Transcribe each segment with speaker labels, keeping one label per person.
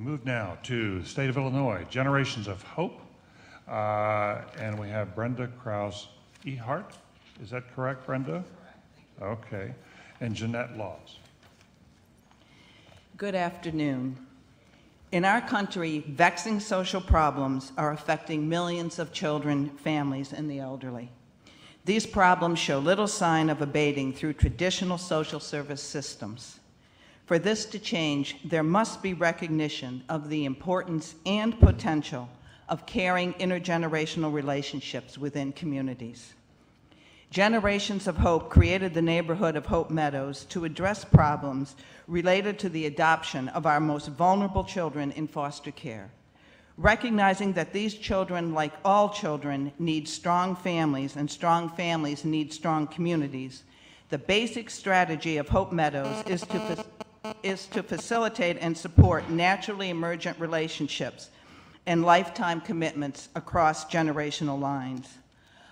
Speaker 1: move now to the state of Illinois, Generations of Hope. And we have Brenda Krause Ehart. Is that correct, Brenda? Correct. Okay. And Jeanette Laws.
Speaker 2: Good afternoon. In our country, vexing social problems are affecting millions of children, families, and the elderly. These problems show little sign of abating through traditional social service systems. For this to change, there must be recognition of the importance and potential of caring intergenerational relationships within communities. Generations of Hope created the neighborhood of Hope Meadows to address problems related to the adoption of our most vulnerable children in foster care. Recognizing that these children, like all children, need strong families and strong families need strong communities, the basic strategy of Hope Meadows is to facilitate and support naturally emergent relationships and lifetime commitments across generational lines.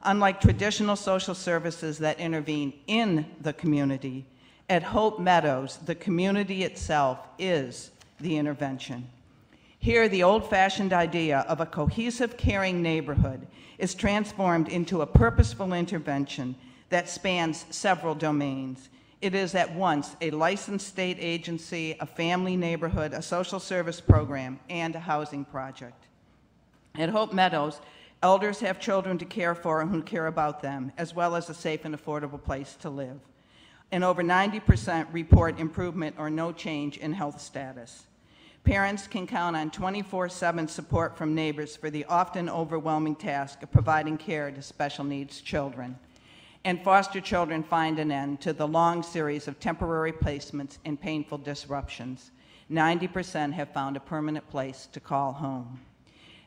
Speaker 2: Unlike traditional social services that intervene in the community, at Hope Meadows, the community itself is the intervention. Here, the old-fashioned idea of a cohesive, caring neighborhood is transformed into a purposeful intervention that spans several domains. It is at once a licensed state agency, a family neighborhood, a social service program, and a housing project. At Hope Meadows, elders have children to care for and who care about them, as well as a safe and affordable place to live. And over 90% report improvement or no change in health status. Parents can count on 24/7 support from neighbors for the often overwhelming task of providing care to special needs children. And foster children find an end to the long series of temporary placements and painful disruptions. 90% have found a permanent place to call home.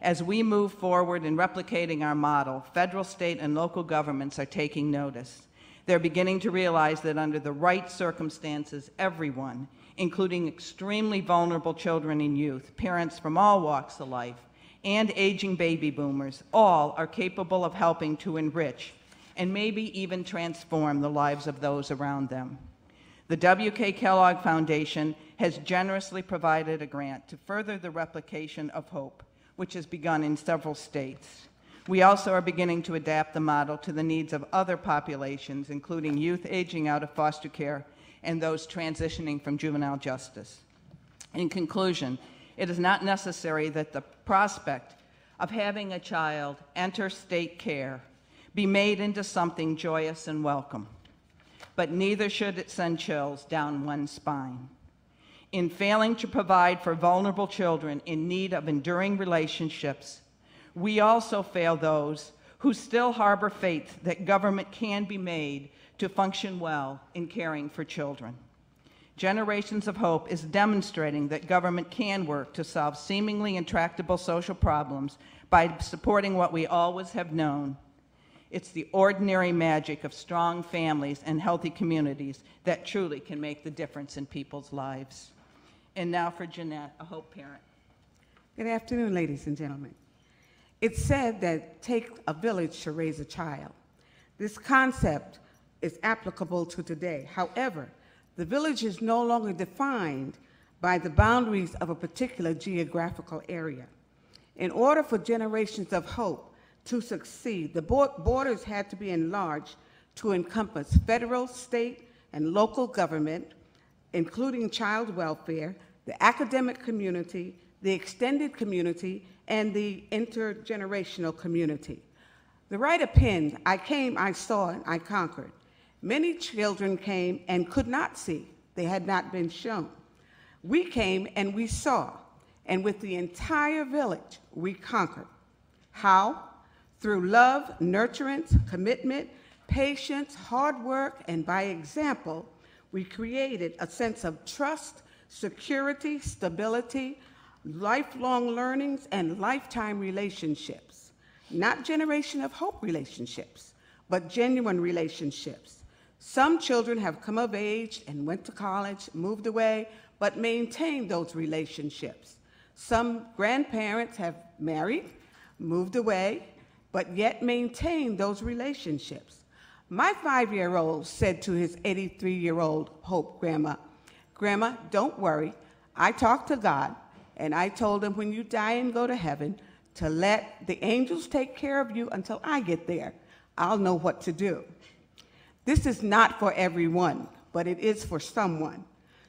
Speaker 2: As we move forward in replicating our model, federal, state, and local governments are taking notice. They're beginning to realize that under the right circumstances, everyone, including extremely vulnerable children and youth, parents from all walks of life, and aging baby boomers, all are capable of helping to enrich and maybe even transform the lives of those around them. The W.K. Kellogg Foundation has generously provided a grant to further the replication of hope, which has begun in several states. We also are beginning to adapt the model to the needs of other populations, including youth aging out of foster care and those transitioning from juvenile justice. In conclusion, it is not necessary that the prospect of having a child enter state care be made into something joyous and welcome, but neither should it send chills down one's spine. In failing to provide for vulnerable children in need of enduring relationships, we also fail those who still harbor faith that government can be made to function well in caring for children. Generations of Hope is demonstrating that government can work to solve seemingly intractable social problems by supporting what we always have known. It's the ordinary magic of strong families and healthy communities that truly can make the difference in people's lives. And now for Jeanette, a Hope parent.
Speaker 3: Good afternoon, ladies and gentlemen. It's said that take a village to raise a child. This concept is applicable to today. However, the village is no longer defined by the boundaries of a particular geographical area. In order for Generations of Hope to succeed, the borders had to be enlarged to encompass federal, state, and local government, including child welfare, the academic community, the extended community, and the intergenerational community. The rite of pen, I came, I saw, and I conquered. Many children came and could not see. They had not been shown. We came and we saw, and with the entire village, we conquered. How? Through love, nurturance, commitment, patience, hard work, and by example, we created a sense of trust, security, stability, lifelong learnings, and lifetime relationships. Not Generation of Hope relationships, but genuine relationships. Some children have come of age and went to college, moved away, but maintained those relationships. Some grandparents have married, moved away, but yet maintained those relationships. My 5-year-old said to his 83-year-old Hope grandma, "Grandma, don't worry. I talked to God, And I told him, when you die and go to heaven, to let the angels take care of you until I get there. I'll know what to do. This is not for everyone, but it is for someone.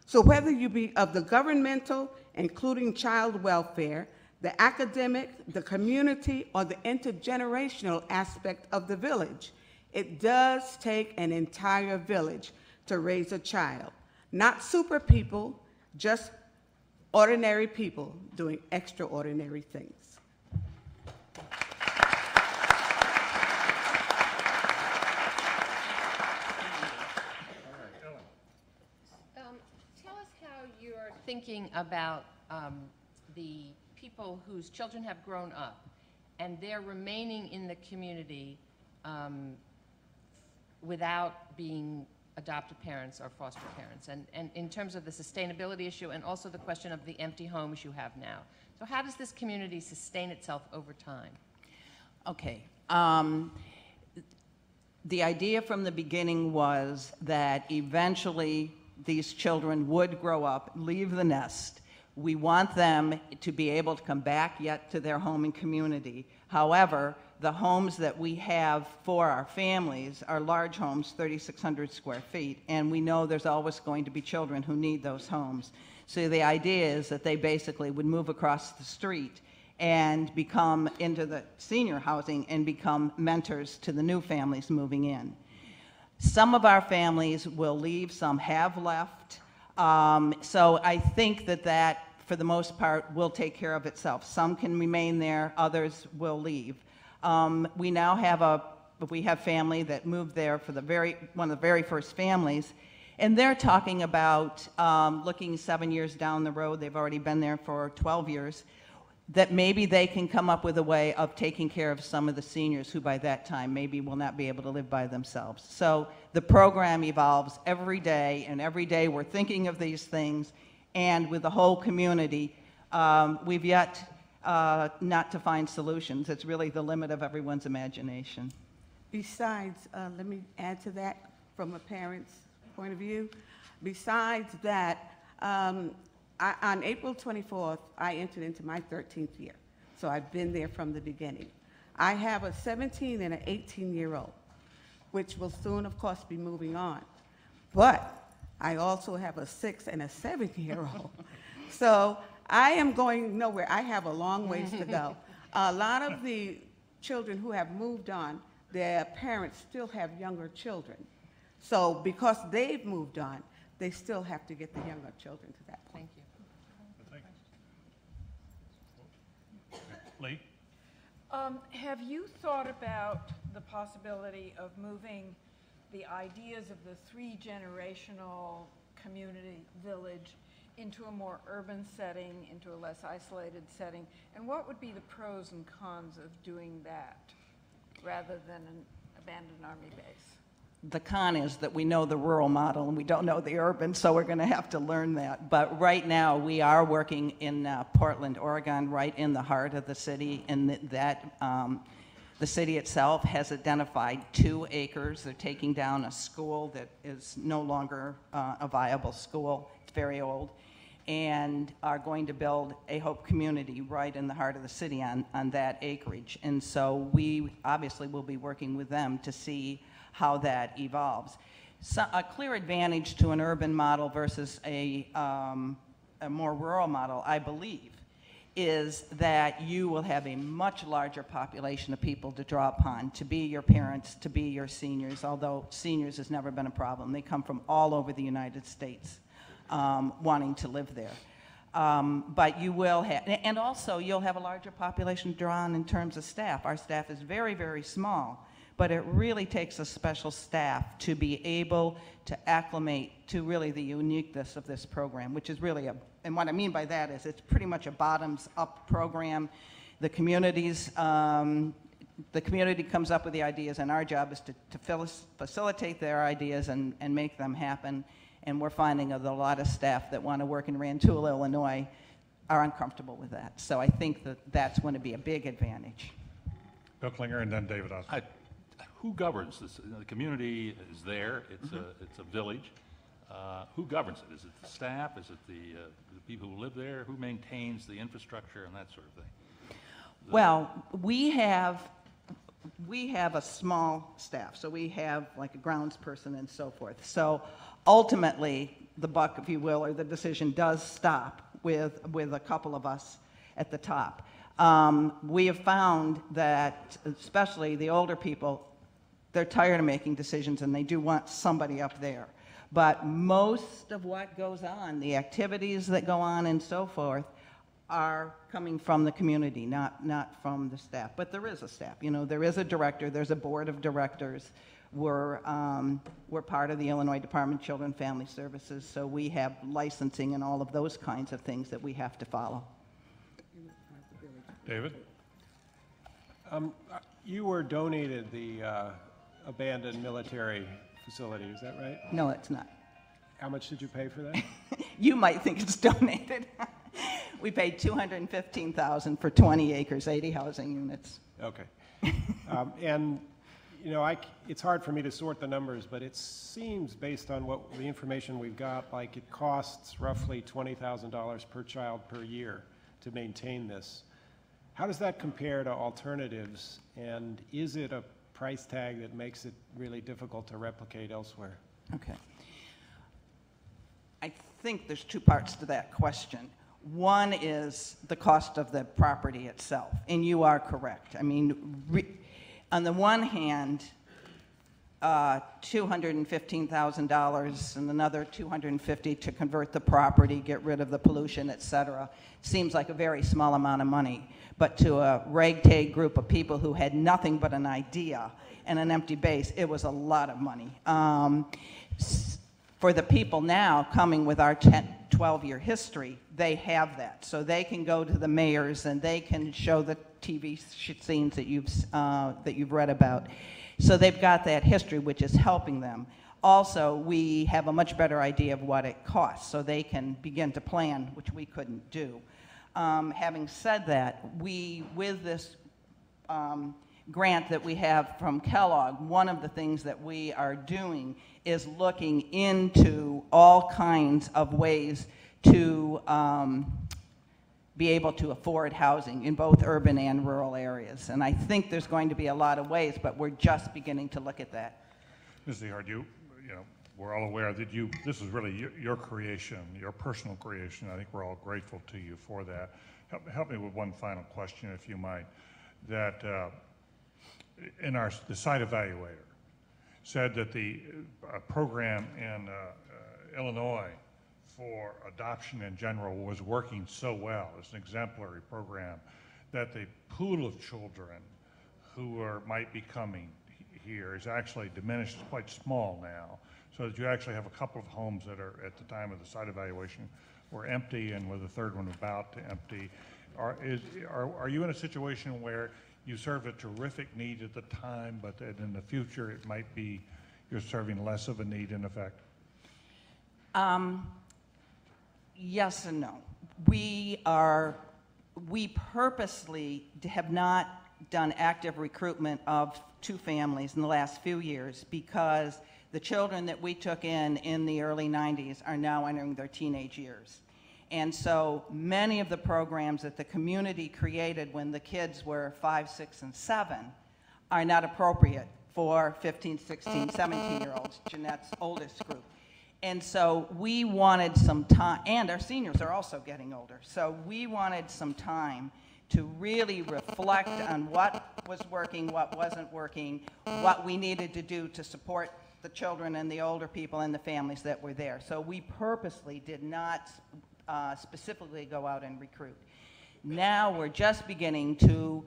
Speaker 3: So whether you be of the governmental, including child welfare, the academic, the community, or the intergenerational aspect of the village, it does take an entire village to raise a child. Not super people, just ordinary people doing extraordinary things.
Speaker 4: Tell us how you're thinking about the people whose children have grown up and they're remaining in the community without being adoptive parents or foster parents, and in terms of the sustainability issue and also the question of the empty homes you have now. So how does this community sustain itself over time?
Speaker 2: Okay. The idea from the beginning was that eventually these children would grow up, leave the nest. We want them to be able to come back yet to their home and community. However, the homes that we have for our families are large homes, 3,600 square feet, and we know there's always going to be children who need those homes. So the idea is that they basically would move across the street and become into the senior housing and become mentors to the new families moving in. Some of our families will leave, some have left. So I think that for the most part, will take care of itself. Some can remain there, others will leave. We now have family that moved there for one of the very first families, and they're talking about looking 7 years down the road. They've already been there for 12 years. That maybe they can come up with a way of taking care of some of the seniors who by that time maybe will not be able to live by themselves. So the program evolves every day, and every day we're thinking of these things, and with the whole community, we've yet not to find solutions. It's really the limit of everyone's imagination.
Speaker 3: Besides, let me add to that from a parent's point of view. Besides that, on April 24th, I entered into my 13th year, so I've been there from the beginning. I have a 17 and an 18-year-old, which will soon, of course, be moving on. But I also have a 6 and a 7-year-old. So I am going nowhere. I have a long ways to go. A lot of the children who have moved on, their parents still have younger children. So because they've moved on, they still have to get the younger children to that point.
Speaker 4: Thank you.
Speaker 1: Lee?
Speaker 5: Have you thought about the possibility of moving the ideas of the three-generational community village into a more urban setting, into a less isolated setting? And what would be the pros and cons of doing that rather than an abandoned Army base?
Speaker 2: The con is that we know the rural model and we don't know the urban, so we're going to have to learn that. But right now, we are working in Portland, Oregon, right in the heart of the city, and the city itself has identified 2 acres. They're taking down a school that is no longer a viable school. It's very old, and are going to build a Hope community right in the heart of the city on that acreage. And so we obviously will be working with them to see how that evolves. So a clear advantage to an urban model versus a more rural model, I believe, is that you will have a much larger population of people to draw upon, to be your parents, to be your seniors, although seniors has never been a problem. They come from all over the United States wanting to live there. But you will have, and also you'll have a larger population drawn in terms of staff. Our staff is very, very small, but it really takes a special staff to be able to acclimate to really the uniqueness of this program, which is really and what I mean by that is it's pretty much a bottoms-up program. The community comes up with the ideas, and our job is to facilitate their ideas and make them happen. And we're finding that a lot of staff that want to work in Rantoul, Illinois, are uncomfortable with that. So I think that that's going to be a big advantage.
Speaker 1: Bill Klinger and then David Osborne.
Speaker 6: Who governs this? The community is there. It's a village. who governs it? Is it the staff? Is it the people who live there? Who maintains the infrastructure and that sort of thing?
Speaker 2: Well, we have a small staff, so we have like a grounds person and so forth. So ultimately, the buck, if you will, or the decision does stop with a couple of us at the top. We have found that, especially the older people, they're tired of making decisions and they do want somebody up there. But most of what goes on, the activities that go on and so forth, are coming from the community, not from the staff. But there is a staff. You know, there is a director, there's a board of directors. We're part of the Illinois Department of Children and Family Services, so we have licensing and all of those kinds of things that we have to follow.
Speaker 1: David?
Speaker 7: You were donated the abandoned military facility, is that right?
Speaker 2: No, it's not.
Speaker 7: How much did you pay for that?
Speaker 2: You might think it's donated. We paid $215,000 for 20 acres, 80 housing units.
Speaker 7: Okay. And, you know, it's hard for me to sort the numbers, but it seems, based on what the information we've got, like it costs roughly $20,000 per child per year to maintain this. How does that compare to alternatives, and is it a price tag that makes it really difficult to replicate elsewhere?
Speaker 2: Okay. I think there's two parts to that question. One is the cost of the property itself, and you are correct. I mean, on the one hand, $215,000 and another $250,000 to convert the property, get rid of the pollution, et cetera, seems like a very small amount of money. But to a ragtag group of people who had nothing but an idea and an empty base, it was a lot of money. For the people now coming with our 12-year history, they have that. So they can go to the mayors and they can show the TV scenes that you've read about. So they've got that history, which is helping them. Also, we have a much better idea of what it costs, so they can begin to plan, which we couldn't do. Having said that, with this grant that we have from Kellogg, one of the things that we are doing is looking into all kinds of ways to be able to afford housing in both urban and rural areas. And I think there's going to be a lot of ways, but we're just beginning to look at that.
Speaker 1: Ms. Ehart, you know, we're all aware that this is really your creation, your personal creation. I think we're all grateful to you for that. Help me with one final question, if you might. That the site evaluator said that the program in Illinois for adoption in general was working so well. It's an exemplary program that the pool of children who might be coming here is actually diminished. It's quite small now, so that you actually have a couple of homes that are, at the time of the site evaluation, were empty, and with the third one about to empty. Are you in a situation where you served a terrific need at the time, but that in the future it might be you're serving less of a need in effect?
Speaker 2: Yes and no. We purposely have not done active recruitment of two families in the last few years because the children that we took in the early 90s are now entering their teenage years. And so many of the programs that the community created when the kids were 5, 6, and 7 are not appropriate for 15, 16, 17-year-olds, Jeanette's oldest group. And so we wanted some time, and our seniors are also getting older, so we wanted some time to really reflect on what was working, what wasn't working, what we needed to do to support the children and the older people and the families that were there. So we purposely did not specifically go out and recruit. Now we're just beginning to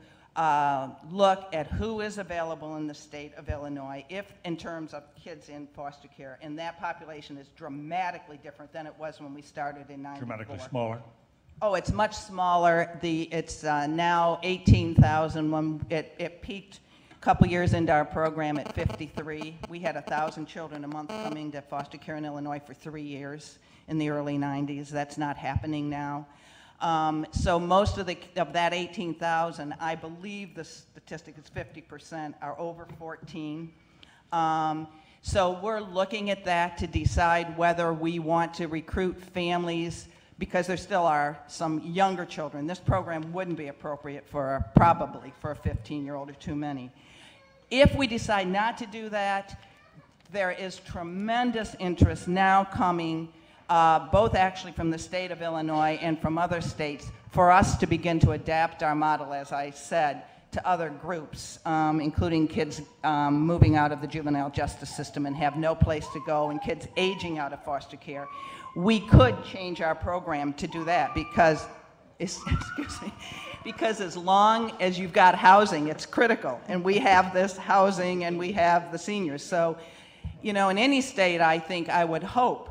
Speaker 2: look at who is available in the state of Illinois in terms of kids in foster care, and that population is dramatically different than it was when we started in 94.
Speaker 1: Dramatically smaller?
Speaker 2: Oh, it's much smaller. It's now 18,000. When it peaked a couple years into our program at 53. We had 1,000 children a month coming to foster care in Illinois for 3 years in the early 90s. That's not happening now. So most of that 18,000, I believe the statistic is 50% are over 14. So we're looking at that to decide whether we want to recruit families, because there still are some younger children. This program wouldn't be appropriate for, probably, for a 15-year-old or too many. If we decide not to do that, there is tremendous interest now coming, both actually from the state of Illinois and from other states, for us to begin to adapt our model, as I said, to other groups, including kids moving out of the juvenile justice system and have no place to go, and kids aging out of foster care. We could change our program to do that because, excuse me, because as long as you've got housing, it's critical. And we have this housing and we have the seniors. So, you know, in any state, I think I would hope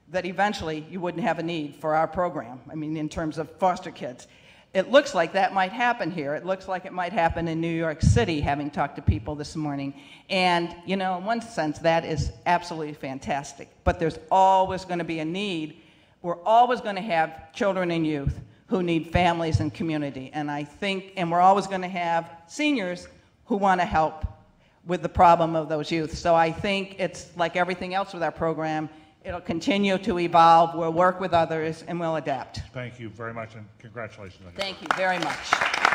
Speaker 2: that eventually you wouldn't have a need for our program. I mean, in terms of foster kids. It looks like that might happen here. It looks like it might happen in New York City, having talked to people this morning. And, you know, in one sense, that is absolutely fantastic. But there's always going to be a need. We're always going to have children and youth who need families and community. And I think, and we're always going to have seniors who want to help with the problem of those youth. So I think it's like everything else with our program. It'll continue to evolve. We'll work with others, and we'll adapt.
Speaker 1: Thank you very much, and congratulations on your
Speaker 2: Thank you very much.